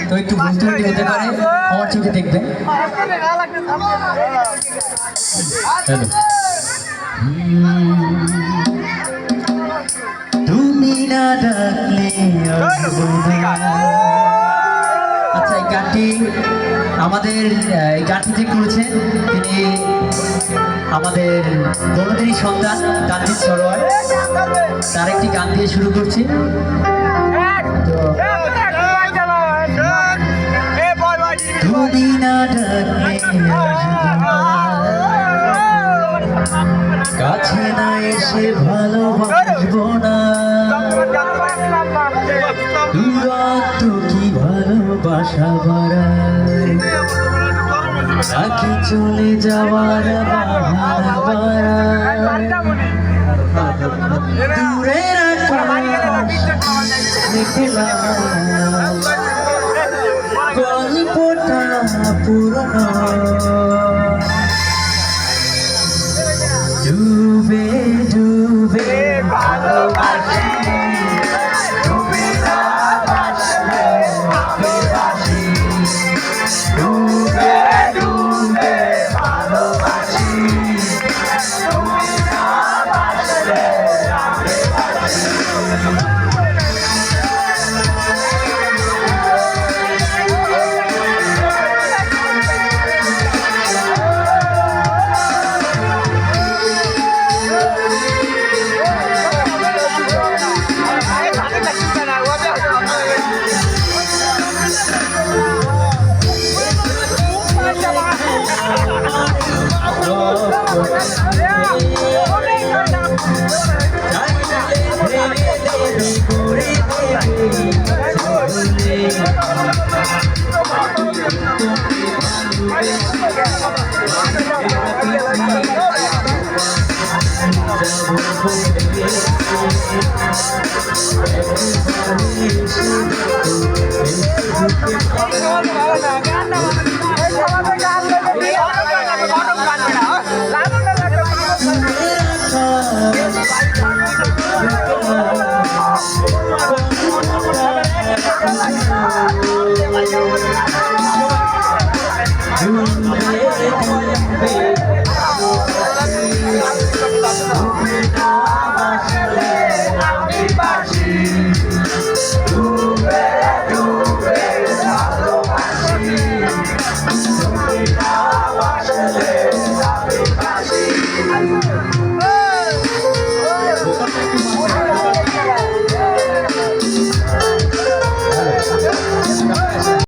তো একটু ভুল ত্রুটি হতে পারে, আমার চোখে দেখবেন। তুমি না ডাকলে আসবো না। আচ্ছা, এই গানটি আমাদের এই গানটি যে করেছেন তিনি আমাদের বড়দেরই সন্তান কাঞ্জিত সরোয়ার, তার একটি গান দিয়ে শুরু করছি। তুমি না ডাকলে কাছে না এসে ভালোবাসবো না, দূরত্ব কি ভালোবাসা বাড়ায়, নাকি চলে যাওয়ার বাহানা বাড়ায়। দূরের আকাশ মেঘলা, গল্পটা পুরনো, ডুবে ডুবে ভালোবাসি, ডুবে না বাসলে ভালোবাসি, ডুবে ডুবে ভালোবাসি, ডুবে না বাসলে ভালোবাসি।